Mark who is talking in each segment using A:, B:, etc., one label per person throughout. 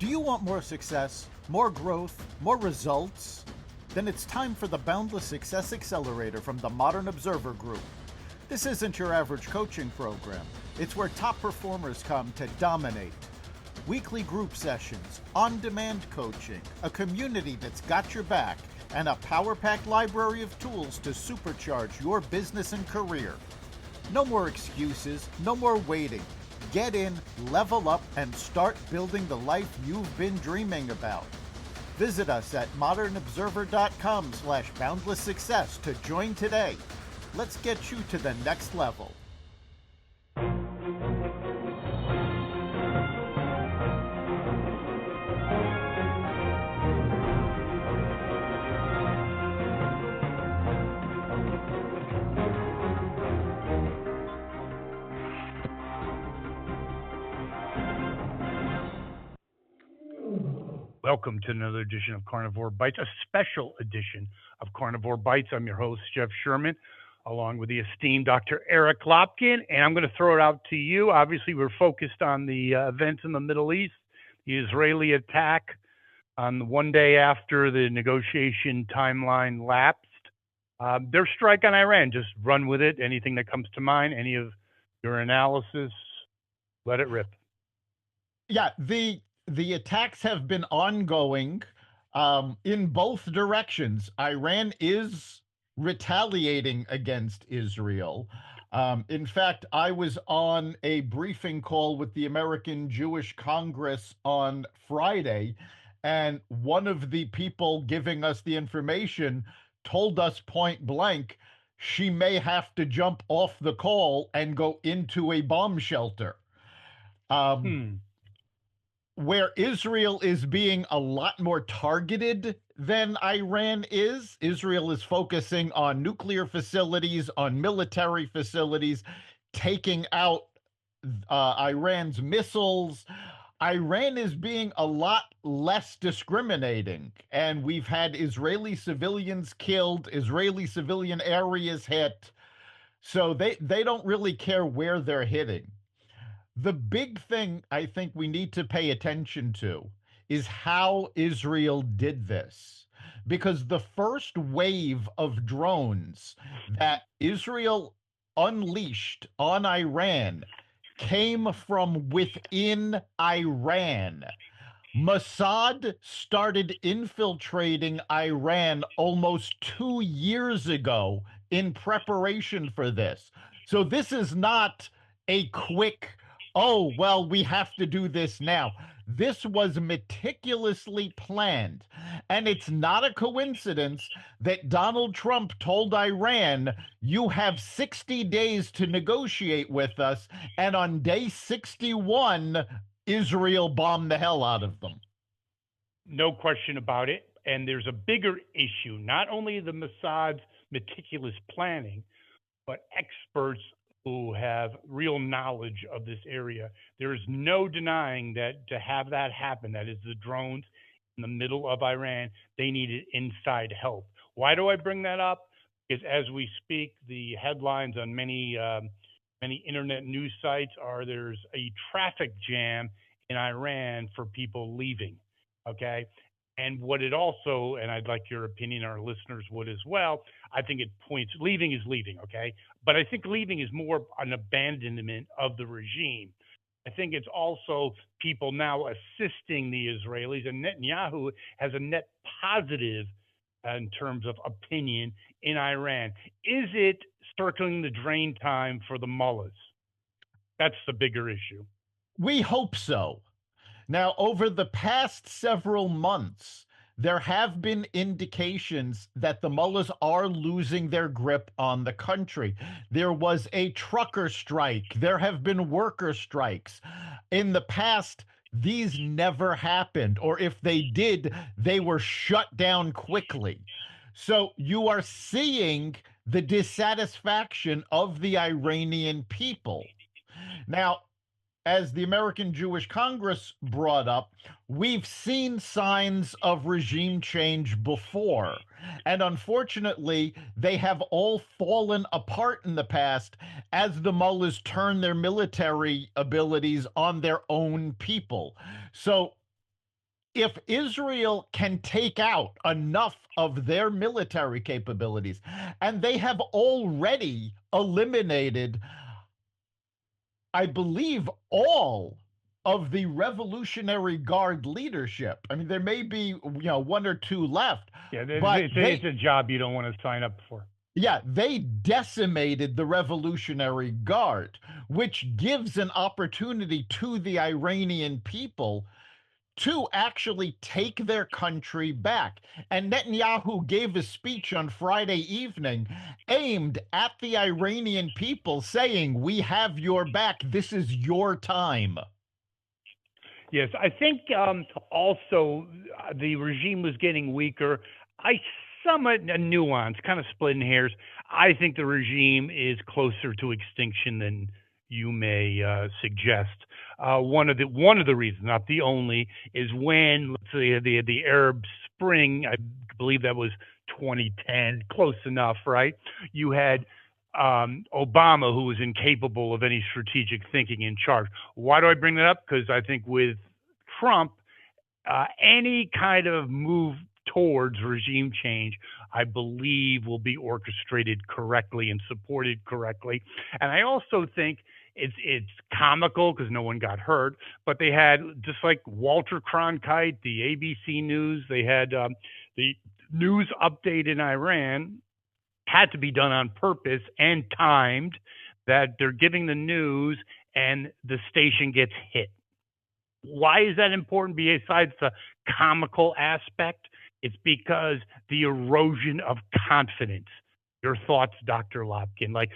A: Do you want more success, more growth, more results? Then it's time for the Boundless Success Accelerator from the Modern Observer Group. This isn't your average coaching program. It's where top performers come to dominate. Weekly group sessions, on-demand coaching, a community that's got your back, and a power-packed library of tools to supercharge your business and career. No more excuses, no more waiting. Get in, level up, and start building the life you've been dreaming about. Visit us at modernobserver.com/boundlesssuccess to join today. Let's get you to the next level.
B: Welcome to another edition of Carnivore Bites, a special edition of Carnivore Bites. I'm your host, Jeff Sherman, along with the esteemed Dr. Eric Lopkin, and I'm going to throw it out to you. Obviously, we're focused on the events in the Middle East, the Israeli attack on the one day after the negotiation timeline lapsed. Their strike on Iran, just run with it. Anything that comes to mind, any of your analysis, let it rip.
A: Yeah, the attacks have been ongoing in both directions. Iran is retaliating against Israel. In fact, I was on a briefing call with the American Jewish Congress on Friday, and one of the people giving us the information told us point blank she may have to jump off the call and go into a bomb shelter. Where Israel is being a lot more targeted than Iran is. Israel is focusing on nuclear facilities, on military facilities, taking out Iran's missiles. Iran is being a lot less discriminating, and we've had Israeli civilians killed, Israeli civilian areas hit, so they don't really care where they're hitting. The big thing I think we need to pay attention to is how Israel did this. Because the first wave of drones that Israel unleashed on Iran came from within Iran. Mossad started infiltrating Iran almost 2 years ago in preparation for this. So this is not a quick, oh, well, we have to do this now. This was meticulously planned. And it's not a coincidence that Donald Trump told Iran, you have 60 days to negotiate with us. And on day 61, Israel bombed the hell out of them.
B: No question about it. And there's a bigger issue, not only the Mossad's meticulous planning, but experts who have real knowledge of this area. There is no denying that to have that happen, that is the drones in the middle of Iran, they needed inside help. Why do I bring that up? Because as we speak, the headlines on many internet news sites are there's a traffic jam in Iran for people leaving, okay? And what it also, and I'd like your opinion, our listeners would as well, I think it points, leaving is leaving, okay? But I think leaving is more an abandonment of the regime. I think it's also people now assisting the Israelis, and Netanyahu has a net positive in terms of opinion in Iran. Is it circling the drain time for the mullahs? That's the bigger issue.
A: We hope so. Now, over the past several months, there have been indications that the mullahs are losing their grip on the country. There was a trucker strike. There have been worker strikes. In the past, these never happened, or if they did, they were shut down quickly. So you are seeing the dissatisfaction of the Iranian people. Now, as the American Jewish Congress brought up, we've seen signs of regime change before. And unfortunately, they have all fallen apart in the past as the mullahs turn their military abilities on their own people. So if Israel can take out enough of their military capabilities, and they have already eliminated, I believe, all of the Revolutionary Guard leadership. I mean, there may be, one or two left,
B: Yeah,
A: but
B: it's a job you don't want to sign up for.
A: yeah, they decimated the Revolutionary Guard, which gives an opportunity to the Iranian people to actually take their country back. And Netanyahu gave a speech on Friday evening aimed at the Iranian people, saying, "We have your back. This is your time."
B: Yes, I think also the regime was getting weaker. I somewhat a nuance, kind of splitting hairs. I think the regime is closer to extinction than you may suggest. One of the reasons, not the only, is when let's say the Arab Spring. I believe that was 2010, close enough, right? You had Obama, who was incapable of any strategic thinking, in charge. Why do I bring that up? Because I think with Trump, any kind of move towards regime change, I believe, will be orchestrated correctly and supported correctly. And I also think it's comical because no one got hurt, but they had just like Walter Cronkite, the ABC News, they had the news update in Iran had to be done on purpose and timed, that they're giving the news and the station gets hit. Why is that important besides the comical aspect? It's because the erosion of confidence. Your thoughts, Dr. Lopkin. Like,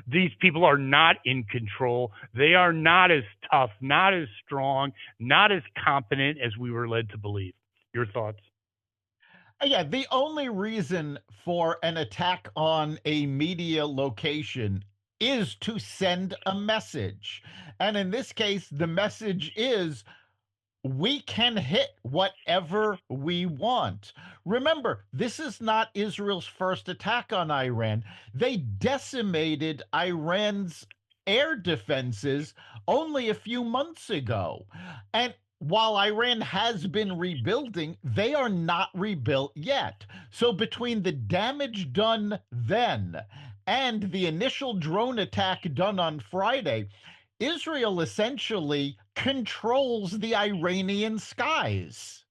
B: these people are not in control. They are not as tough, not as strong, not as competent as we were led to believe. Your thoughts?
A: Yeah, the only reason for an attack on a media location is to send a message. And in this case, the message is, we can hit whatever we want. Remember, this is not Israel's first attack on Iran. They decimated Iran's air defenses only a few months ago. And while Iran has been rebuilding, they are not rebuilt yet. So, between the damage done then and the initial drone attack done on Friday, Israel essentially controls the Iranian skies.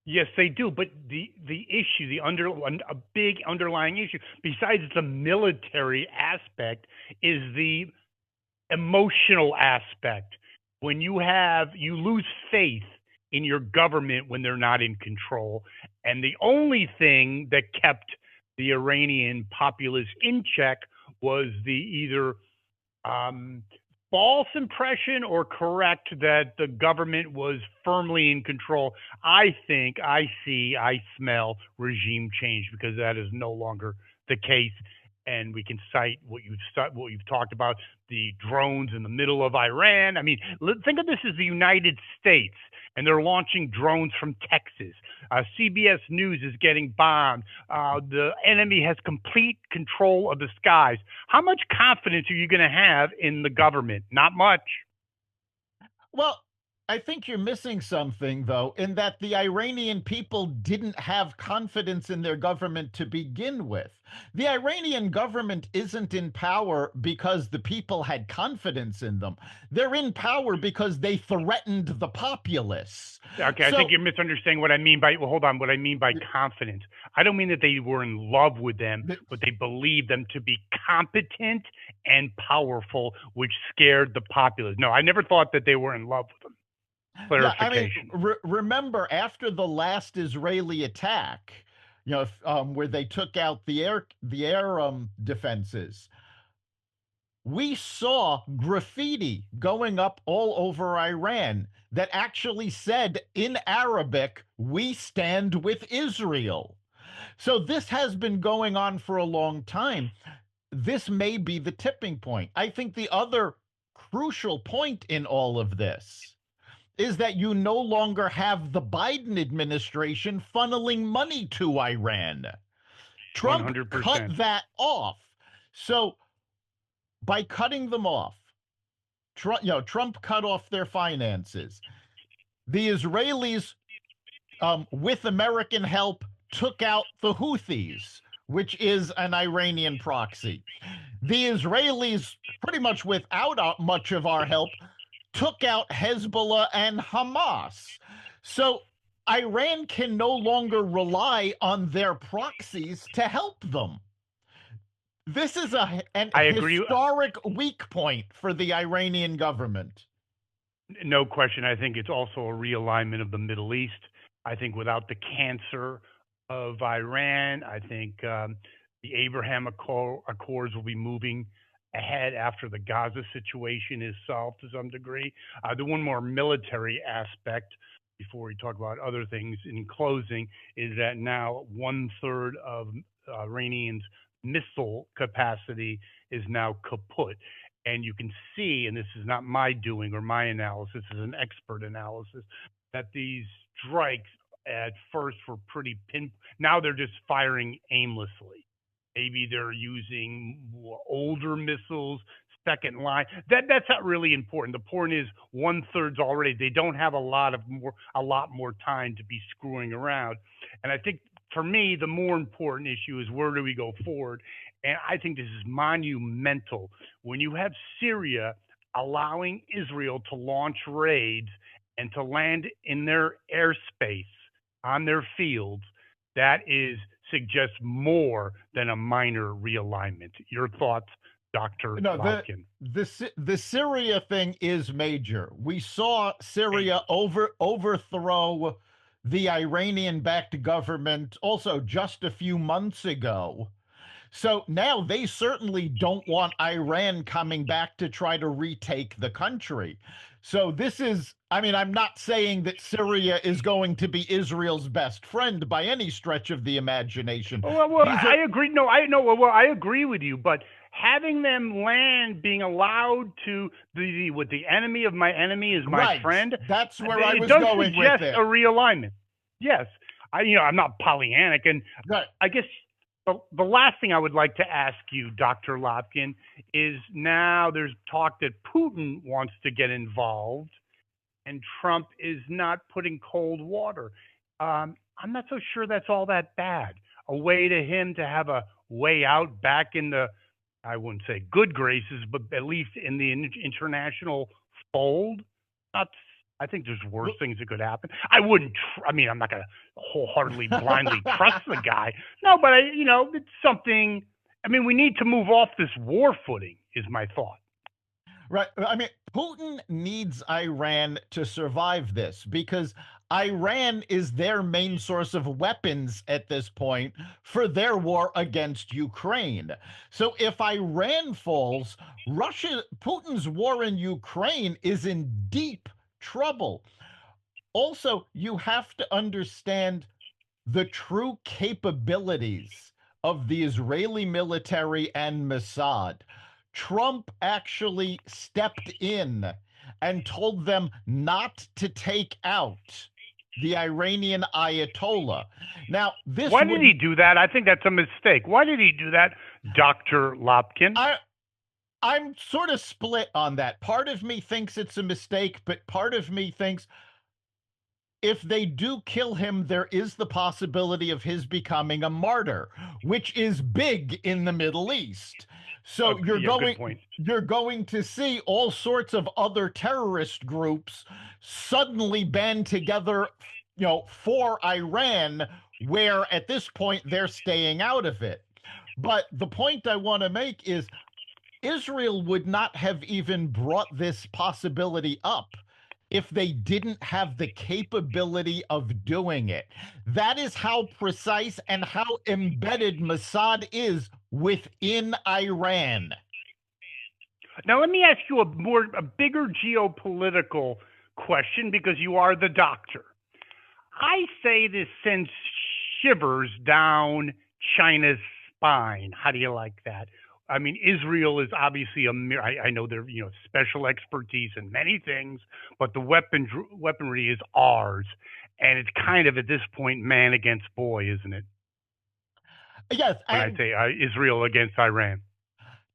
B: Yes, they do. But the issue, a big underlying issue, besides the military aspect, is the emotional aspect. When you lose faith in your government when they're not in control, and the only thing that kept the Iranian populace in check was the either um, false impression or correct that the government was firmly in control. I think, I smell regime change, because that is no longer the case. And we can cite what you've talked about, the drones in the middle of Iran. I mean, think of this as the United States, and they're launching drones from Texas. CBS News is getting bombed. The enemy has complete control of the skies. How much confidence are you going to have in the government? Not much.
A: Well, I think you're missing something, though, in that the Iranian people didn't have confidence in their government to begin with. The Iranian government isn't in power because the people had confidence in them. They're in power because they threatened the populace.
B: Okay, I think
A: So,
B: you're misunderstanding what I mean by, well, hold on, what I mean by confidence. I don't mean that they were in love with them, but they believed them to be competent and powerful, which scared the populace. No, I never thought that they were in love with them.
A: yeah, I mean,
B: Clarification.
A: remember after the last Israeli attack, where they took out the air defenses, we saw graffiti going up all over Iran that actually said in Arabic, "We stand with Israel." So this has been going on for a long time. This may be the tipping point. I think the other crucial point in all of this is that you no longer have the Biden administration funneling money to Iran. Trump cut
B: 100%.
A: that off. So by cutting them off, Trump cut off their finances. The Israelis with American help, took out the Houthis, which is an Iranian proxy. The Israelis, pretty much without much of our help, took out Hezbollah and Hamas. So Iran can no longer rely on their proxies to help them. This is an
B: I agree.
A: historic weak point for the Iranian government.
B: No question. I think it's also a realignment of the Middle East. I think without the cancer of Iran, I think the Abraham Accords will be moving ahead after the Gaza situation is solved to some degree. The one more military aspect before we talk about other things in closing is that now 1/3 of Iranians' missile capacity is now kaput. And you can see, and this is not my doing or my analysis, this is an expert analysis, that these strikes at first were pretty now they're just firing aimlessly. Maybe they're using older missiles, second line. That's not really important. The point is 1/3's already. They don't have a lot more time to be screwing around. And I think for me, the more important issue is where do we go forward? And I think this is monumental when you have Syria allowing Israel to launch raids and to land in their airspace on their fields. That is suggests more than a minor realignment. Your thoughts, Dr.
A: No,
B: Lopkin?
A: the Syria thing is major. We saw Syria overthrow the Iranian-backed government also just a few months ago. So now they certainly don't want Iran coming back to try to retake the country. So this is, I mean, I'm not saying that Syria is going to be Israel's best friend by any stretch of the imagination.
B: Well,
A: These
B: I
A: are
B: agree. No, I know. Well, I agree with you, but having them land, being allowed to with the enemy of my enemy is my
A: right.
B: friend.
A: That's where I
B: It
A: was
B: does
A: going with
B: suggest
A: it.
B: a realignment. Yes, I'm not Pollyannic, and
A: Right.
B: I guess the last thing I would like to ask you, Dr. Lopkin, is now there's talk that Putin wants to get involved, and Trump is not putting cold water. I'm not so sure that's all that bad. A way to him to have a way out back in the, I wouldn't say good graces, but at least in the international fold. Not, I think there's worse things that could happen. I wouldn't. I mean, I'm not going to wholeheartedly blindly trust the guy. No, but it's something. I mean, we need to move off this war footing. Is my thought.
A: Right. I mean, Putin needs Iran to survive this because Iran is their main source of weapons at this point for their war against Ukraine. So if Iran falls, Putin's war in Ukraine is in deep trouble. Also, you have to understand the true capabilities of the Israeli military and Mossad. Trump actually stepped in and told them not to take out the Iranian Ayatollah. Now, this
B: Why
A: would
B: did he do that? I think that's a mistake. Why did he do that, Dr. Lopkin?
A: I'm sort of split on that. Part of me thinks it's a mistake, but part of me thinks if they do kill him, there is the possibility of his becoming a martyr, which is big in the Middle East. So you're going to see all sorts of other terrorist groups suddenly band together, for Iran, where at this point they're staying out of it. But the point I want to make is Israel would not have even brought this possibility up if they didn't have the capability of doing it. That is how precise and how embedded Mossad is within Iran.
B: Now, let me ask you a bigger geopolitical question because you are the doctor. I say this sends shivers down China's spine. How do you like that? I mean, Israel is obviously I know they're special expertise in many things, but the weaponry is ours, and it's kind of at this point man against boy, isn't it?
A: Yes,
B: when I say Israel against Iran.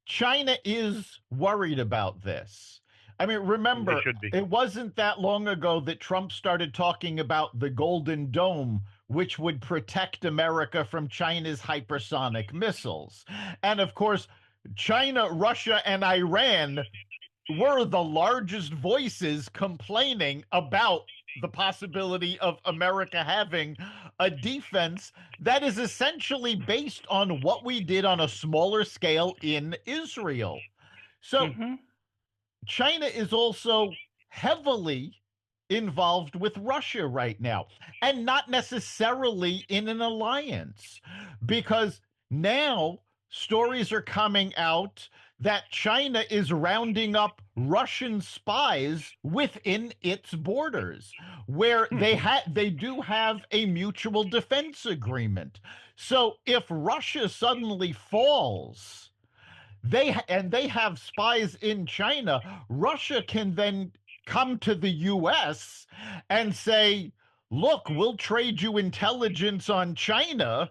A: China is worried about this. I mean,
B: And they
A: remember,
B: should be.
A: it wasn't that long ago that Trump started talking about the Golden Dome, which would protect America from China's hypersonic missiles. And of course, China, Russia, and Iran were the largest voices complaining about the possibility of America having a defense that is essentially based on what we did on a smaller scale in Israel. So
B: Hmm.
A: China is also heavily involved with Russia right now, and not necessarily in an alliance, because now stories are coming out that China is rounding up Russian spies within its borders, where they do have a mutual defense agreement. So if Russia suddenly falls, they have spies in China. Russia can then come to the US and say, "Look, we'll trade you intelligence on China,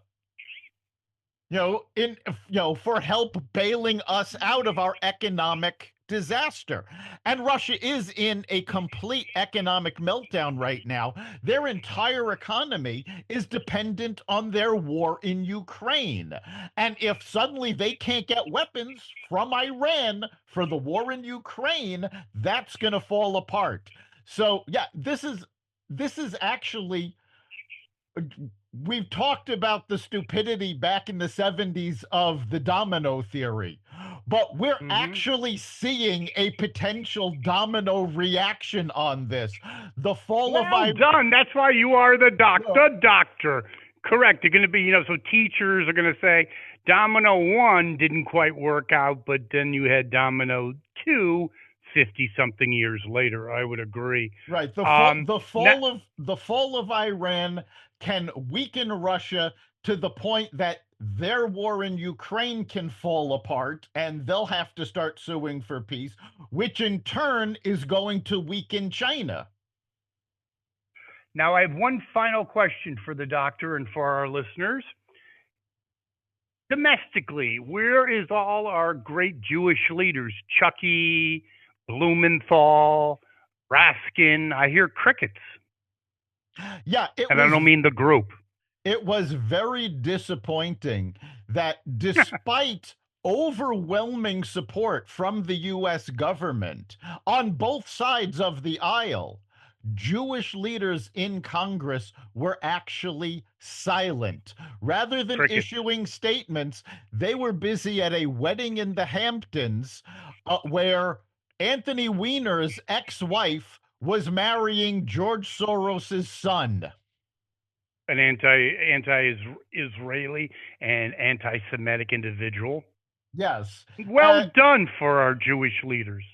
A: for help bailing us out of our economic disaster." And Russia is in a complete economic meltdown right now. Their entire economy is dependent on their war in Ukraine. And if suddenly they can't get weapons from Iran for the war in Ukraine, that's going to fall apart. So, yeah, this is actually, we've talked about the stupidity back in the 70s of the domino theory, but we're
B: Hmm.
A: actually seeing a potential domino reaction on this. The fall of
B: Well
A: I.
B: done. That's why you are the
A: Well,
B: doctor. Correct. You're going to be, so teachers are going to say domino one didn't quite work out, but then you had domino two 50 something years later. I would agree.
A: right. The fall
B: Um,
A: the
B: now,
A: fall of Iran can weaken Russia to the point that their war in Ukraine can fall apart and they'll have to start suing for peace, which in turn is going to weaken China.
B: now, I have one final question for the doctor and for our listeners. Domestically, where is all our great Jewish leaders? Chucky, Blumenthal, Raskin. I hear crickets,
A: Yeah,
B: and I don't mean the group.
A: it was very disappointing that despite overwhelming support from the US government on both sides of the aisle, Jewish leaders in Congress were actually silent. Rather than
B: Crickets.
A: issuing statements, they were busy at a wedding in the Hamptons, where Anthony Weiner's ex wife was marrying George Soros's son.
B: An anti Israeli and anti Semitic individual.
A: Yes.
B: Well done for our Jewish leaders.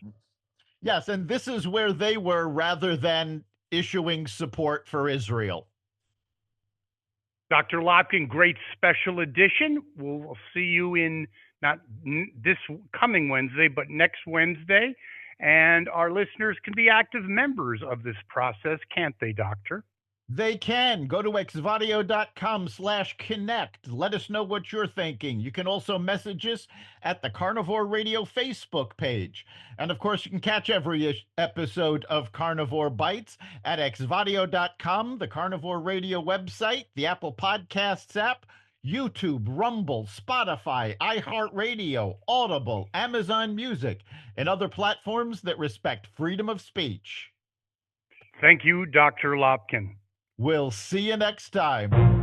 A: Yes, and this is where they were rather than issuing support for Israel.
B: Dr. Lopkin, great special edition. We'll see you in not this coming Wednesday, but next Wednesday. And our listeners can be active members of this process, can't they, Doctor?
A: They can go to xvadio.com/connect. Let us know what you're thinking. You can also message us at the Carnivore Radio Facebook page. And of course, you can catch every episode of Carnivore Bites at xvadio.com, the Carnivore Radio website, the Apple Podcasts app, YouTube, Rumble, Spotify, iHeartRadio, Audible, Amazon Music, and other platforms that respect freedom of speech.
B: Thank you, Dr. Lopkin.
A: We'll see you next time.